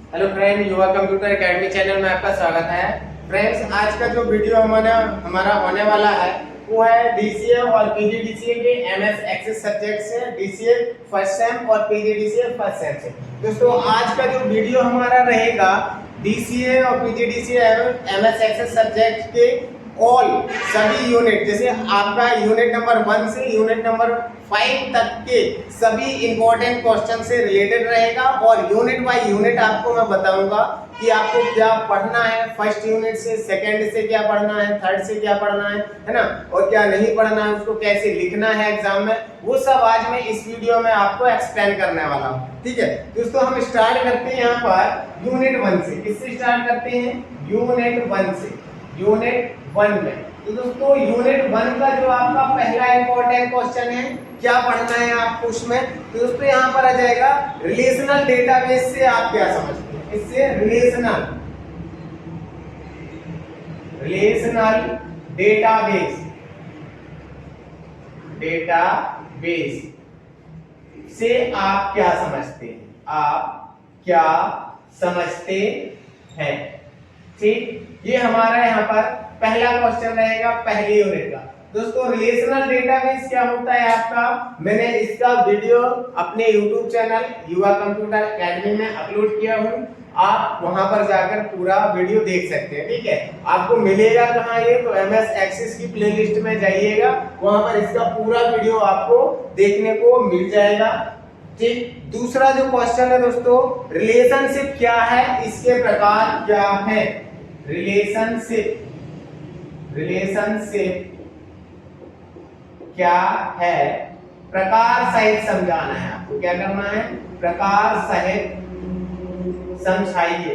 Hello friend, युवा computer academy channel में आपका स्वागत है। फ्रेंड्स, आज का जो वीडियो हमारा होने वाला है वो है डीसीए और पीजीडीसीए के एमएस एक्सेस सब्जेक्ट से, डीसीए फर्स्ट सेम और पीजीडीसीए फर्स्ट सेम से। दोस्तों, आज का जो वीडियो हमारा रहेगा डीसीए और पीजीडीसीए एमएस एक्सेस सब्जेक्ट के ऑल सभी यूनिट, जैसे आपका यूनिट नंबर 1 से यूनिट नंबर 5 तक के सभी इंपॉर्टेंट क्वेश्चन से रिलेटेड रहेगा और यूनिट बाय यूनिट आपको मैं बताऊंगा कि आपको क्या पढ़ना है। फर्स्ट यूनिट से, सेकंड से क्या पढ़ना है, थर्ड से क्या पढ़ना है ना, और क्या नहीं पढ़ना है, उसको कैसे लिखना है एग्जाम में, वो सब आज मैं इस वीडियो में आपको एक्सप्लेन करने वाला हूँ। ठीक है दोस्तों, हम स्टार्ट करते हैं यहाँ पर यूनिट 1 से। किससे स्टार्ट करते हैं? यूनिट 1 से। यूनिट 1 में तो दोस्तों यूनिट 1 का जो आपका पहला इंपॉर्टेंट क्वेश्चन है, क्या पढ़ना है आपको उसमें, तो दोस्तों यहाँ पर आ जाएगा रिलेशनल डेटाबेस से आप क्या समझते हैं। इससे रिलेशनल डेटाबेस से आप क्या समझते हैं, आप क्या समझते हैं। ठीक, ये हमारा यहाँ पर पहला क्वेश्चन रहेगा पहली यूनिट का। दोस्तों, रिलेशनल डेटाबेस क्या होता है आपका, मैंने इसका वीडियो अपने YouTube चैनल युवा कंप्यूटर एकेडमी में अपलोड किया हूँ। आप वहां पर जाकर पूरा वीडियो देख सकते हैं। ठीक है, आपको मिलेगा कहाँ ये, तो एमएस एक्सेस की प्लेलिस्ट में जाइएगा, वहां पर इसका पूरा वीडियो आपको देखने को मिल जाएगा। ठीक, दूसरा जो क्वेश्चन है दोस्तों, रिलेशनशिप क्या है, इसके प्रकार क्या है। रिलेशनशिप क्या है, प्रकार सहित समझाना है आपको। क्या करना है? प्रकार सहित समझाइए।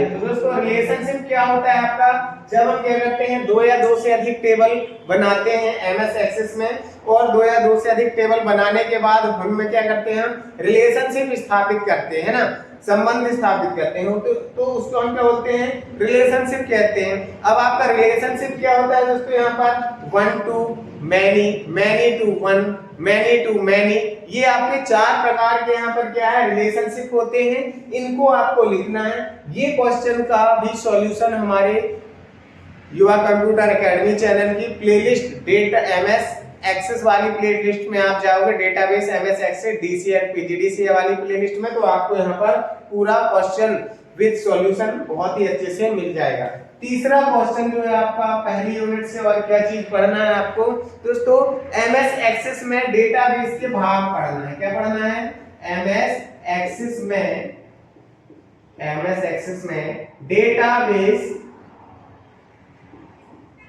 तो दोस्तों, रिलेशनशिप क्या होता है आपका, जब हम क्या करते हैं, दो या दो से अधिक टेबल बनाते हैं एमएस एक्सेस में, और दो या दो से अधिक टेबल बनाने के बाद हम क्या करते हैं, रिलेशनशिप स्थापित करते हैं ना, संबंध स्थापित करते हैं, तो उसको हम क्या बोलते हैं, रिलेशनशिप कहते हैं। अब आपका रिलेशनशिप क्या होता है दोस्तों, यहाँ पर 1 to many, many to 1, many to many, ये आपके 4 प्रकार के यहाँ पर क्या है, रिलेशनशिप होते हैं। इनको आपको लिखना है। ये क्वेश्चन का भी सॉल्यूशन हमारे युवा कंप्यूटर एकेडमी चैनल की प्लेलिस्ट डेटा एमएस एक्सेस वाली प्लेलिस्ट में आप जाओगे, database MS access DCA PGDCA वाली प्लेलिस्ट में, तो आपको यहाँ पर पूरा क्वेश्चन विद सॉल्यूशन बहुत ही अच्छे से मिल जाएगा। तीसरा क्वेश्चन जो है आपका पहली यूनिट से, और क्या चीज पढ़ना है आपको दोस्तों, एमएस एक्सेस में डेटाबेस के भाग पढ़ना है। क्या पढ़ना है? एमएस एक्सेस में डेटाबेस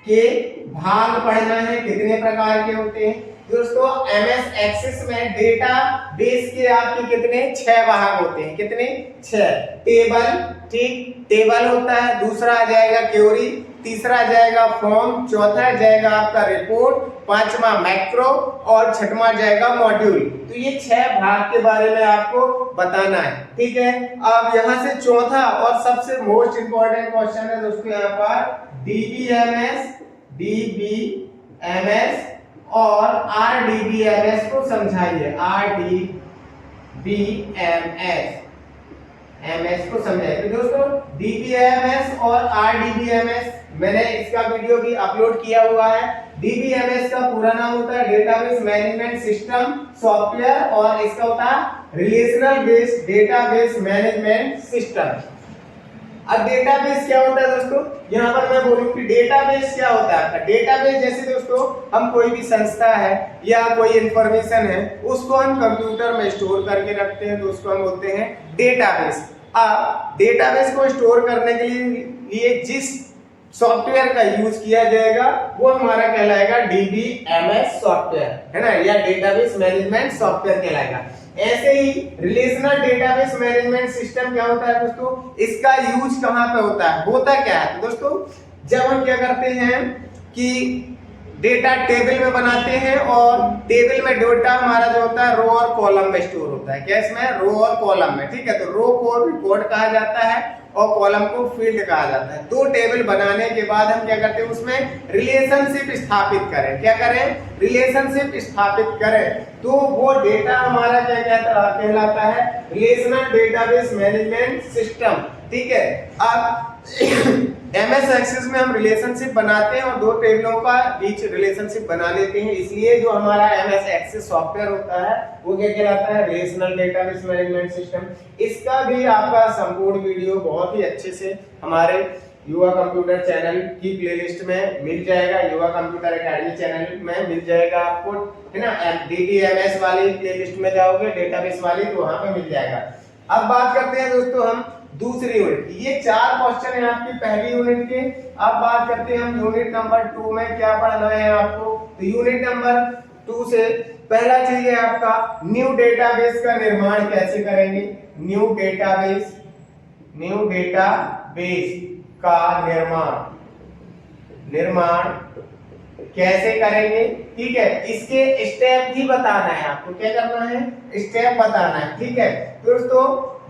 के भाग पढ़ना है। कितने प्रकार के होते हैं दोस्तों, एमएस एक्सेस में डेटाबेस के आपके कितने? 6 भाग होते हैं। कितने? 6। टेबल, ठीक, टेबल होता है। दूसरा आ जाएगा क्वेरी, तीसरा आ जाएगा फॉर्म, चौथा आ जाएगा आपका रिपोर्ट, पांचवा मैक्रो और छठवां जाएगा मॉड्यूल। तो ये 6 भाग के बारे में आपको बताना है। ठीक है, अब यहाँ से चौथा और सबसे मोस्ट इंपॉर्टेंट क्वेश्चन है दोस्तों यहाँ पर डीबीएमएस और आरडीबीएमएस को समझाइए। आरडीबीएमएस को समझाइए। तो दोस्तों, डीबीएमएस और आरडीबीएमएस मैंने इसका वीडियो भी अपलोड किया हुआ है। डीबीएमएस का पूरा नाम होता है डेटाबेस मैनेजमेंट सिस्टम सॉफ्टवेयर, और इसका होता है relational based database management system. अब डेटाबेस क्या होता है दोस्तों, यहाँ पर मैं बोलूं कि डेटाबेस क्या होता है आपका। डेटाबेस जैसे दोस्तों, हम कोई भी संस्था है या कोई इंफॉर्मेशन है, उसको हम कंप्यूटर में स्टोर करके रखते हैं, तो उसको हम बोलते हैं डेटाबेस। अब डेटाबेस को स्टोर करने के लिए जिस सॉफ्टवेयर का यूज किया जाएगा वो हमारा कहलाएगा डीबीएमएस सॉफ्टवेयर, है ना, या डेटाबेस मैनेजमेंट सॉफ्टवेयर कहलाएगा। ऐसे ही रिलेशनल डेटाबेस मैनेजमेंट सिस्टम क्या होता है दोस्तों, इसका यूज कहां पे होता है, होता क्या है तो दोस्तों, जब हम क्या करते हैं कि डेटा टेबल में बनाते हैं और टेबल में डेटा हमारा जो होता है रो और कॉलम में स्टोर होता है। क्या इसमें? रो और कॉलम में। ठीक है, तो रो को रिकॉर्ड कहा जाता है और कॉलम को फील्ड कहा जाता है। दो टेबल बनाने के बाद हम क्या करते हैं, उसमें रिलेशनशिप स्थापित करें। क्या करें? रिलेशनशिप स्थापित करें, तो वो डेटा हमारा क्या कहलाता है? Relational database management system. ठीक है, अब एमएस एक्सेस में हम रिलेशनशिप बनाते हैं और दो टेबलों का बीच रिलेशनशिप बना लेते हैं, इसलिए जो हमारा एमएस एक्सेस सॉफ्टवेयर होता है वो क्या कहलाता है? Relational database management system. इसका भी आपका संपूर्ण वीडियो बहुत ही अच्छे से हमारे युवा कंप्यूटर चैनल की प्लेलिस्ट में मिल जाएगा, युवा कंप्यूटर एकेडमी चैनल में मिल जाएगा आपको, है ना। डीडीएमएस वाली प्लेलिस्ट में जाओगे, डेटाबेस वाली, तो वहां पे मिल जाएगा। अब बात करते हैं दोस्तों हम दूसरी यूनिट की। ये 4 क्वेश्चन है आपकी पहली यूनिट के। अब बात करते हैं हम यूनिट नंबर 2 में क्या पढ़ना है आपको। तो यूनिट नंबर 2 से पहला चीज है आपका न्यू डेटाबेस का निर्माण कैसे करेंगे। न्यू डेटाबेस का निर्माण कैसे करेंगे। ठीक है, इसके स्टेप भी बताना है आपको। क्या करना है? स्टेप बताना है। ठीक है दोस्तों,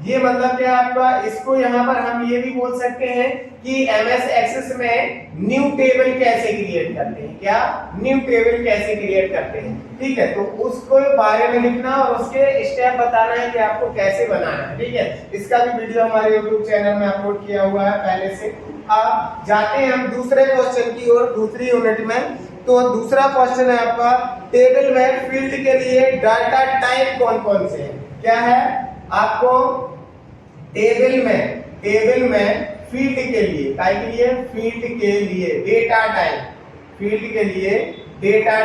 ये मतलब क्या आपका, इसको यहाँ पर हम ये भी बोल सकते हैं कि एमएस एक्सेस में न्यू टेबल कैसे क्रिएट करते हैं। क्या? न्यू टेबल कैसे क्रिएट करते हैं। ठीक है, तो उसको बारे में लिखना और उसके स्टेप बताना है कि आपको कैसे बनाना है। ठीक है, इसका भी वीडियो हमारे यूट्यूब चैनल में अपलोड किया हुआ है पहले से। अब जाते हैं हम दूसरे क्वेश्चन की ओर, दूसरी यूनिट में। तो दूसरा क्वेश्चन है आपका टेबल में फील्ड के लिए डाटा टाइप कौन कौन से हैं। क्या है आपको टेबल में फील्ड के लिए, काय के लिए? फील्ड के लिए डेटा टाइप, फील्ड के लिए डेटा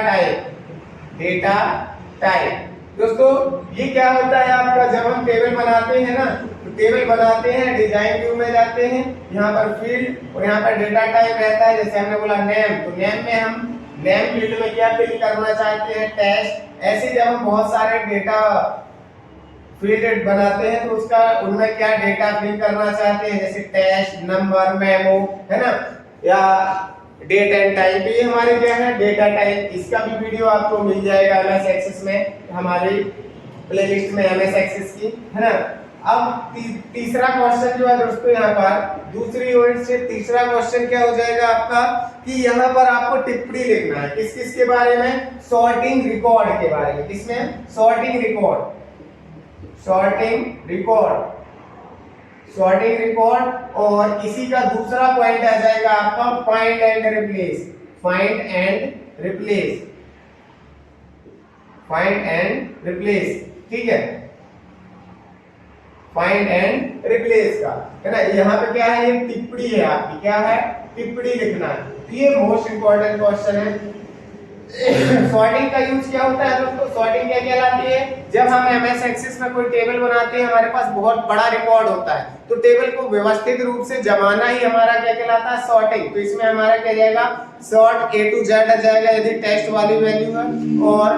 टाइप। दोस्तों ये क्या होता है आपका, जब हम टेबल बनाते हैं ना, तो टेबल बनाते हैं, डिजाइन व्यू में जाते हैं, यहाँ पर फील्ड और यहाँ पर डेटा टाइप रहता है। जैसे हमने बोला नेम, तो नेम में हम नेम फील्ड में क्या फिल करना चाहते हैं? टेस्ट। ऐसे जब हम बहुत सारे डेटा फील्ड बनाते हैं तो उसका उनमें क्या डेटा फिल करना चाहते हैं, जैसे टेस्ट, नंबर, मेमो, है ना, या डेट एंड टाइम। तो ये हमारे क्या है? Data type. इसका भी वीडियो आपको मिल जाएगा एमएस एक्सेस में, हमारी प्लेलिस्ट में एमएस एक्सेस की, है ना। अब तीसरा क्वेश्चन जो है दोस्तों, यहाँ पर दूसरी यूनिट से तीसरा क्वेश्चन क्या हो जाएगा आपका कि यहाँ पर आपको टिप्पणी लिखना है। किस किस के बारे में? सॉर्टिंग रिकॉर्ड के बारे में। किसमें? Sorting record. और इसी का दूसरा पॉइंट आ जाएगा आपका फाइंड एंड रिप्लेस। ठीक है, फाइंड एंड रिप्लेस का, है ना। यहाँ पे क्या है? ये टिप्पणी है आपकी। क्या है? टिप्पणी लिखना है। तो ये मोस्ट इंपॉर्टेंट क्वेश्चन है। सॉर्टिंग का यूज क्या होता है दोस्तों? सॉर्टिंग क्या कहलाती है? जब हम एमएस एक्सेस में कोई टेबल बनाते हैं, हमारे पास बहुत बड़ा रिकॉर्ड होता है, तो टेबल को व्यवस्थित रूप से जमाना ही हमारा क्या कहलाता है? सॉर्टिंग। तो इसमें हमारा क्या जाएगा? सॉर्ट A to Z आ जाएगा यदि टेस्ट वाली वैल्यू है, और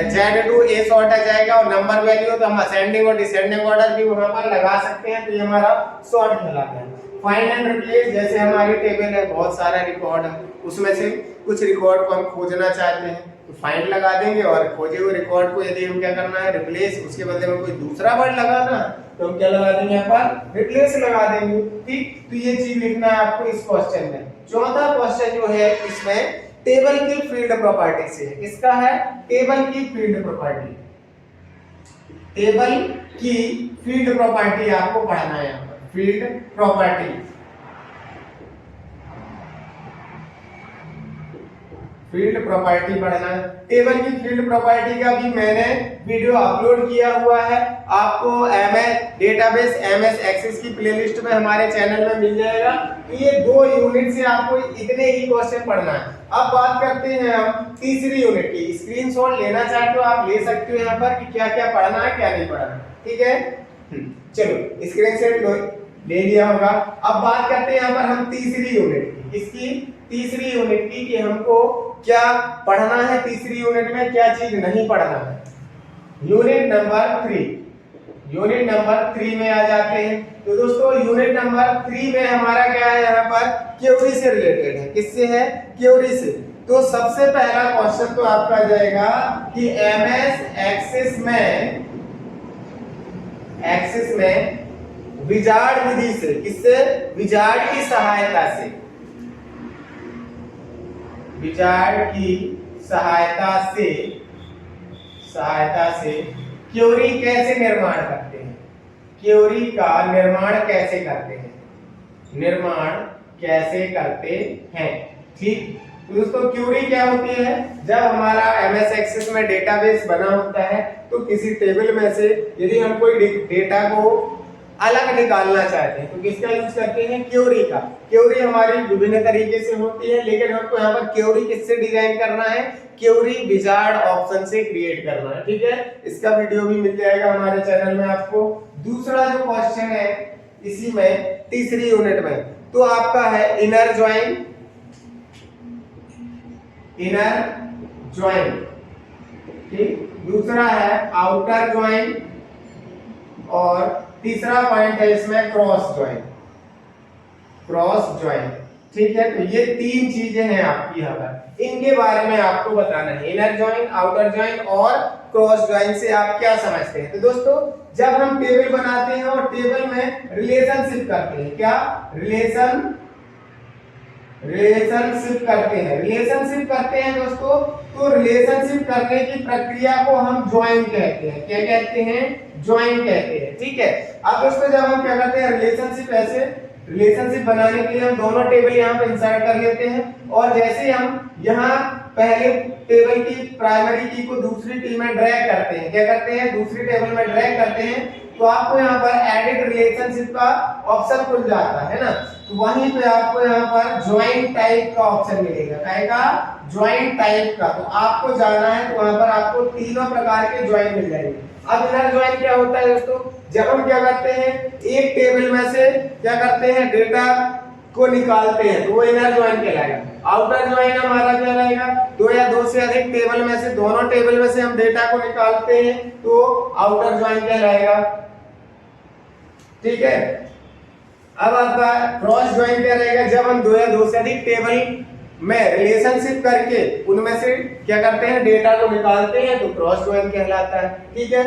Z to A सॉर्ट आ जाएगा, और नंबर वैल्यू तो हम असेंडिंग और डिसेंडिंग ऑर्डर भी वहां पर लगा सकते हैं। तो ये हमारा सॉर्ट कहलाता है। फाइंड एंड रिप्लेस, जैसे हमारी टेबल है, बहुत सारा रिकॉर्ड है, उसमें से कुछ रिकॉर्ड को हम खोजना चाहते हैं तो फाइंड लगा देंगे, और खोजे हुए रिकॉर्ड को यदि हम क्या करना है? रिप्लेस, उसके बदले में कोई दूसरा वर्ड लगाना है तो हम क्या लगा देंगे? यहाँ पर रिप्लेस लगा देंगे। ठीक, तो ये चीज लिखना है आपको इस क्वेश्चन में। चौथा क्वेश्चन जो है इसमें टेबल की फील्ड प्रॉपर्टी से है। किसका है? टेबल की फील्ड प्रॉपर्टी। टेबल की फील्ड प्रॉपर्टी आपको पढ़ना है यहाँ पर। फील्ड प्रॉपर्टी पढ़ना है। टेबल की फील्ड प्रॉपर्टी का भी मैंने वीडियो अपलोड किया हुआ है, आपको डेटाबेस एमएस एक्सेस की प्लेलिस्ट में हमारे चैनल में मिल जाएगा। तो ये 2 यूनिट से आपको इतने ही क्वेश्चन पढ़ना है। अब बात करते हैं हम तीसरी यूनिट की। स्क्रीनशॉट लेना चाहते हो आप ले सकते हो यहाँ पर कि क्या क्या पढ़ना है, क्या नहीं पढ़ना। ठीक है, चलो स्क्रीनशॉट ले लिया होगा। अब बात करते हैं यहाँ पर हम तीसरी यूनिट की। इसकी तीसरी यूनिट की कि हमको क्या पढ़ना है, तीसरी यूनिट में क्या चीज नहीं पढ़ना है। यूनिट नंबर 3 में आ जाते हैं। तो दोस्तों यूनिट नंबर 3 में हमारा क्या है, यहाँ पर क्वेरी से रिलेटेड है। किससे है? क्वेरी से। तो सबसे पहला क्वेश्चन तो आपका आ जाएगा कि एमएस एक्सिस में विजार्ड विधि से, किससे, विजार्ड की सहायता से, विजार्ड की सहायता से क्योरी कैसे निर्माण करते हैं, क्योरी का निर्माण कैसे करते हैं, ठीक। तो दोस्तों क्यूरी क्या होती है, जब हमारा एमएस एक्सेस में डेटाबेस बना होता है तो किसी टेबल में से यदि हम कोई डेटा को अलग निकालना चाहते हैं तो किसका यूज करते हैं, क्यूरी का। क्यूरी हमारी विभिन्न तरीके से होती है, लेकिन हमको यहाँ पर क्यूरी किससे डिजाइन करना है, क्यूरी विजार्ड ऑप्शन से क्रिएट करना है, ठीक है। इसका वीडियो भी मिल जाएगा हमारे चैनल में आपको। दूसरा जो क्वेश्चन है इसी में तीसरी यूनिट में, तो आपका है इनर ज्वाइन, ठीक। दूसरा है आउटर ज्वाइन और तीसरा पॉइंट है इसमें क्रॉस ज्वाइन, ठीक है। तो ये तीन चीजें हैं आपकी यहाँ पर, इनके बारे में आपको बताना है। इनर ज्वाइन, आउटर ज्वाइन और क्रॉस ज्वाइन से आप क्या समझते हैं। तो दोस्तों जब हम टेबल बनाते हैं और टेबल में रिलेशनशिप करते हैं, क्या रिलेशनशिप करते हैं दोस्तों, तो रिलेशनशिप करने की प्रक्रिया को हम ज्वाइन कहते हैं। क्या कहते हैं, ज्वाइन कहते हैं, ठीक है। अब दोस्तों जब हम क्या करते हैं, रिलेशनशिप बनाने के लिए हम दोनों टेबल यहाँ पे इंसर्ट कर लेते हैं, और जैसे हम यहाँ पहले टेबल की प्राइमरी की को दूसरी टी में ड्रैग करते हैं, क्या करते हैं, दूसरी टेबल में ड्रैग करते हैं, तो आपको यहाँ पर एडिट रिलेशनशिप का ऑप्शन खुल जाता है ना। तो वहीं पे आपको यहाँ पर ज्वाइन टाइप का ऑप्शन मिलेगा, कहेगा ज्वाइन टाइप का। तो आपको जाना है तो वहां पर आपको तीनों प्रकार के ज्वाइन मिल जाएंगे। अब इनर ज्वाइन क्या होता है दोस्तों, जब हम क्या करते हैं, एक टेबल में से क्या करते हैं, डेटा को निकालते हैं तो वो इनर ज्वाइन कहलाएगा। आउटर ज्वाइन हमारा क्या रहेगा, दो या दो से अधिक टेबल में से, दोनों टेबल में से हम डेटा को निकालते हैं तो आउटर ज्वाइन कहलाएगा, ठीक है। अब आपका क्रॉस ज्वाइन क्या रहेगा, जब हम दो या दो से अधिक टेबल में रिलेशनशिप करके उनमें से क्या करते हैं, डेटा को निकालते हैं तो क्रॉस ज्वाइन कहलाता है, ठीक है।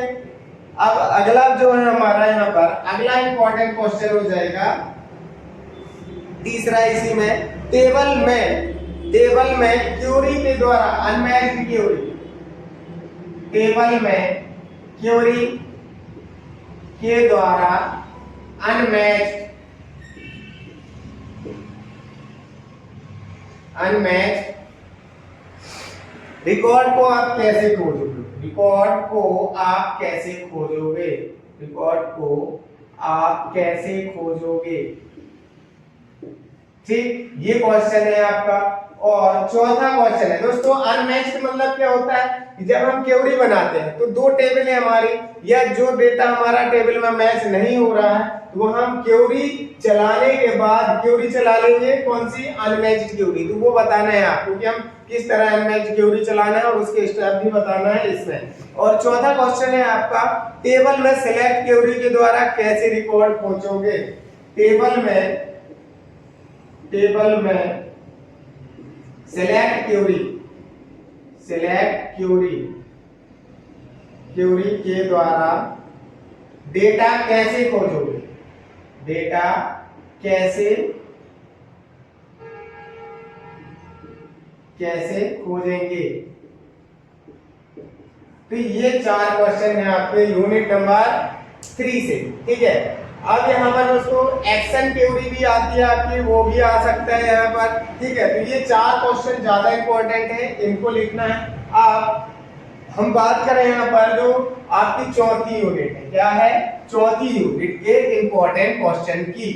अब अगला जो है हमारा यहाँ पर अगला इंपॉर्टेंट क्वेश्चन हो जाएगा तीसरा, इसी में टेबल में क्यूरी के द्वारा अनमैच्ड क्यूरी, टेबल में क्यूरी के द्वारा अनमैच्ड रिकॉर्ड को आप कैसे खोजोगे, ठीक। ये क्वेश्चन है आपका। और चौथा क्वेश्चन है दोस्तों अनमैच्ड मतलब क्या होता है, कि जब हम क्वेरी बनाते हैं तो दो टेबल है हमारी, या जो डेटा हमारा टेबल में मैच नहीं हो रहा है तो हम क्वेरी चलाने के बाद क्वेरी चला लेंगे, कौन सी, अनमैच्ड क्वेरी। तो वो बताना है आपको कि हम किस तरह अनमैच्ड क्वेरी चलाना है और उसके स्टेप भी बताना है इसमें। और चौथा क्वेश्चन है आपका टेबल में सिलेक्ट क्वेरी के द्वारा कैसे रिकॉर्ड पहुंचोगे। टेबल में सिलेक्ट क्वेरी के द्वारा डेटा कैसे खोजोगे, कैसे खोजेंगे। तो ये चार क्वेश्चन है आपके यूनिट नंबर 3 से, ठीक है। अब यहाँ पर दोस्तों एक्शन क्वेरी भी आती है आपकी, वो भी आ सकता है यहाँ पर, ठीक है। तो ये चार क्वेश्चन ज्यादा इंपॉर्टेंट है, इनको लिखना है आप। हम बात करें यहाँ पर जो आपकी चौथी यूनिट है, क्या है, चौथी यूनिट के इंपॉर्टेंट क्वेश्चन की,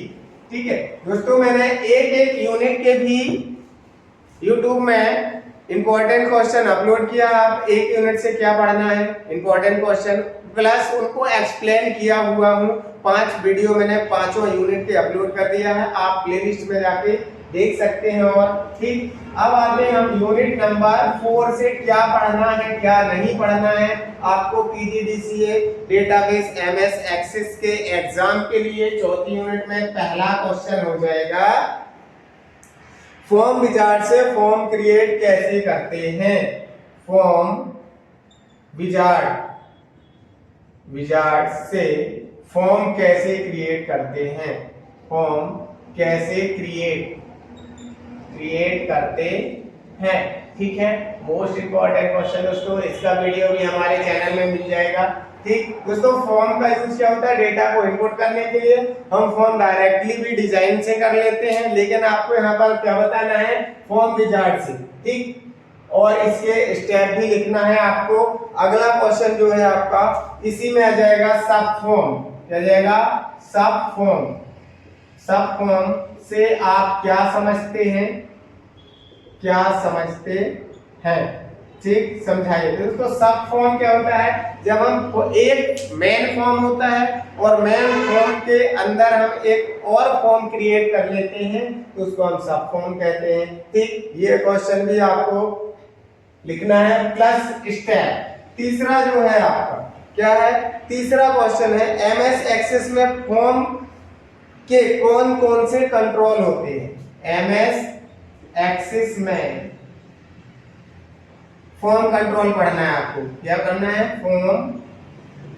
ठीक है। दोस्तों मैंने एक यूनिट के भी YouTube में इंपॉर्टेंट क्वेश्चन अपलोड किया। आप एक यूनिट से क्या पढ़ना है, इंपॉर्टेंट क्वेश्चन प्लस उनको एक्सप्लेन किया हुआ हूँ। 5 वीडियो मैंने पांचों यूनिट के अपलोड कर दिया है, आप प्लेलिस्ट में जाके देख सकते हैं। और ठीक, अब आते हैं हम यूनिट नंबर 4 से क्या पढ़ना है क्या नहीं पढ़ना है। आपको पीजीडीसीए डेटाबेस एमएस एक्सेस के एग्जाम के लिए चौथी यूनिट में पहला क्वेश्चन हो जाएगा, फॉर्म विजार्ड से फॉर्म क्रिएट कैसे करते हैं, फॉर्म विजार्ड से फॉर्म कैसे क्रिएट करते हैं, फॉर्म कैसे क्रिएट करते हैं। ठीक है, मोस्ट इंपॉर्टेंट क्वेश्चन दोस्तों, इसका वीडियो भी हमारे चैनल में मिल जाएगा। ठीक दोस्तों, फॉर्म का यूज क्या होता है, डेटा को इनपुट करने के लिए। हम फॉर्म डायरेक्टली भी डिजाइन से कर लेते हैं, लेकिन आपको यहाँ पर क्या बताना है, फॉर्म विजार्ड से। ठीक, और इसके स्टेप भी लिखना है आपको। अगला क्वेश्चन जो है आपका इसी में आ जाएगा, सब फॉर्म। क्या जाएगा, सब फॉर्म। सब फॉर्म से आप क्या समझते हैं, क्या समझते हैं। ठीक, समझाइए दोस्तों। सब फॉर्म क्या होता है, जब हम एक मेन फॉर्म होता है और मेन फॉर्म के अंदर हम एक और फॉर्म क्रिएट कर लेते हैं तो उसको हम सब फॉर्म कहते हैं। ठीक, ये क्वेश्चन भी आपको लिखना है प्लस स्टेप। तीसरा जो है आपका क्या है, तीसरा क्वेश्चन है, एमएस एक्सेस में फॉर्म के कौन कौन से कंट्रोल होते हैं। एमएस एक्सेस में फॉर्म कंट्रोल पढ़ना है आपको। क्या करना है, फॉर्म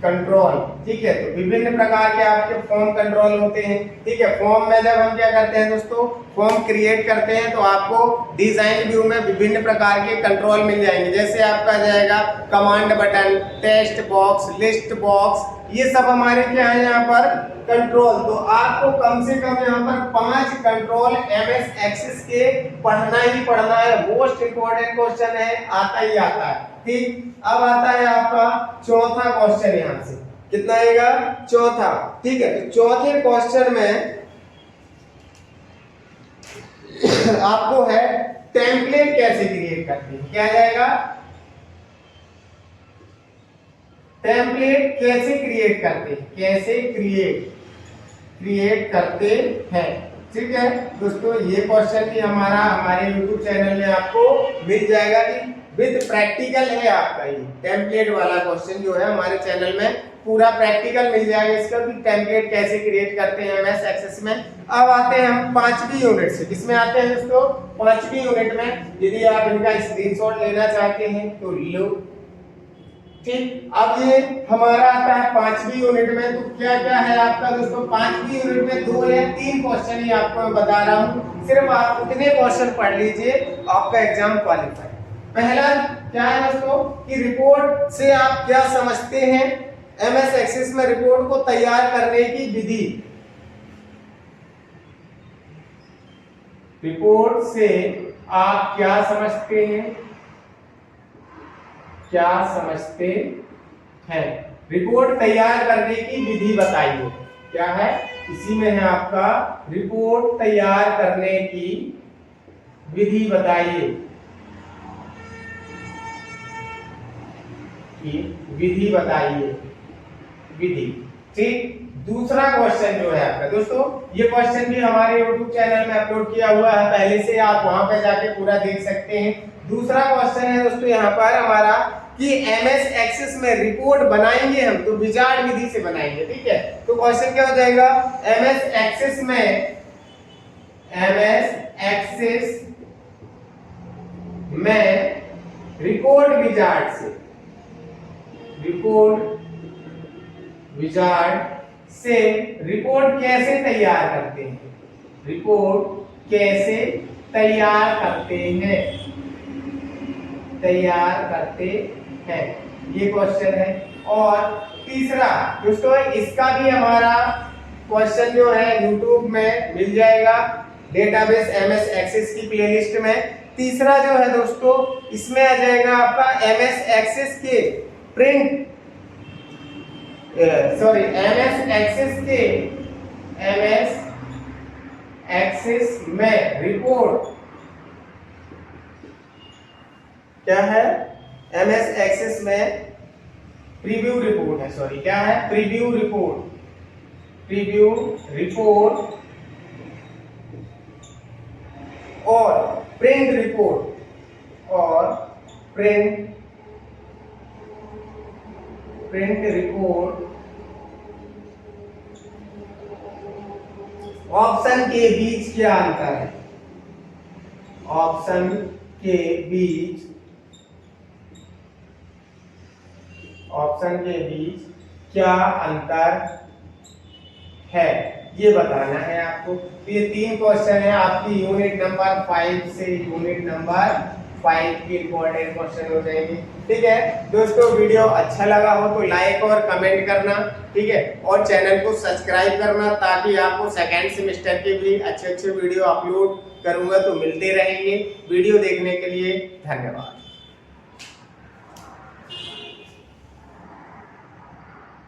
कंट्रोल। ठीक है, तो विभिन्न प्रकार के आपके फॉर्म कंट्रोल होते हैं। ठीक है, फॉर्म में जब हम क्या करते हैं दोस्तों, फॉर्म क्रिएट करते हैं तो आपको डिजाइन व्यू में विभिन्न प्रकार के कंट्रोल मिल जाएंगे। जैसे आपका जाएगा command button, text box, list box, ये सब हमारे क्या है यहाँ पर कंट्रोल। तो आपको कम से कम यहाँ पर 5 कंट्रोल एमएस एक्सेस के पढ़ना ही पढ़ना है। मोस्ट इंपोर्टेंट क्वेश्चन है, आता ही आता है। ठीक, अब आता है आपका चौथा क्वेश्चन। यहाँ से कितना आएगा, चौथा। ठीक है, तो चौथे क्वेश्चन में आपको है टेम्पलेट कैसे क्रिएट करते हैं। क्या जाएगा, टेम्पलेट कैसे क्रिएट करते हैं, कैसे क्रिएट करते हैं। ठीक है दोस्तों, ये क्वेश्चन भी हमारे YouTube चैनल में आपको मिल जाएगा कि विद प्रैक्टिकल है आपका। ये टेम्पलेट वाला क्वेश्चन जो है हमारे चैनल में पूरा प्रैक्टिकल मिल जाएगा इसका, कि टेम्पलेट कैसे क्रिएट करते हैं एमएस एक्सेस में। अब आते हैं हम 5वीं यूनिट से। किसमें आते हैं दोस्तों, 5वीं यूनिट में। यदि आप इनका स्क्रीनशॉट लेना चाहते हैं तो लो। ठीक, अब ये हमारा आता है 5वीं यूनिट में। तो क्या क्या है आपका दोस्तों, 5वीं यूनिट में 2 या 3 क्वेश्चन ही आपको मैं बता रहा हूँ। सिर्फ आप उतने क्वेश्चन पढ़ लीजिए, आपका एग्जाम क्वालिफाई। पहला क्या है दोस्तों, कि रिपोर्ट से आप क्या समझते हैं, एमएस एक्सेस में रिपोर्ट को तैयार करने की विधि। रिपोर्ट से आप क्या समझते हैं, क्या समझते हैं, रिपोर्ट तैयार करने की विधि बताइए। क्या है, इसी में है आपका रिपोर्ट तैयार करने की विधि बताइए, विधि बताइए, विधि। ठीक, दूसरा क्वेश्चन जो है आपका दोस्तों, ये क्वेश्चन भी हमारे YouTube चैनल में अपलोड किया हुआ है पहले से, आप वहां पे जाके पूरा देख सकते हैं। दूसरा क्वेश्चन है दोस्तों यहाँ पर हमारा, कि एमएस एक्सेस में रिपोर्ट बनाएंगे हम तो विजार्ड विधि से बनाएंगे। ठीक है, तो क्वेश्चन क्या हो जाएगा, एमएस एक्सेस में रिपोर्ट विजार्ड से, रिपोर्ट कैसे तैयार करते हैं, रिपोर्ट कैसे तैयार करते हैं, ये क्वेश्चन है। और तीसरा दोस्तों, इसका भी हमारा क्वेश्चन जो है YouTube में मिल जाएगा, डेटाबेस एमएस एक्सेस की प्लेलिस्ट में। तीसरा जो है दोस्तों, इसमें आ जाएगा आपका एमएस एक्सेस के एमएस एक्सेस में रिपोर्ट। क्या है, एमएस एक्सेस में प्रीव्यू रिपोर्ट है, सॉरी क्या है, प्रीव्यू रिपोर्ट और प्रिंट रिपोर्ट ऑप्शन के बीच क्या अंतर है, ऑप्शन के बीच क्या अंतर है, ये बताना है आपको। तो ये 3 क्वेश्चन है आपकी यूनिट नंबर 5 से यूनिट नंबर 5 की इंपॉर्टेंट क्वेश्चन हो जाएंगे। ठीक है दोस्तों, वीडियो अच्छा लगा हो तो लाइक और कमेंट करना, ठीक है, और चैनल को सब्सक्राइब करना, ताकि आपको सेकेंड सेमेस्टर के भी अच्छे वीडियो अपलोड करूंगा तो मिलते रहेंगे। वीडियो देखने के लिए धन्यवाद।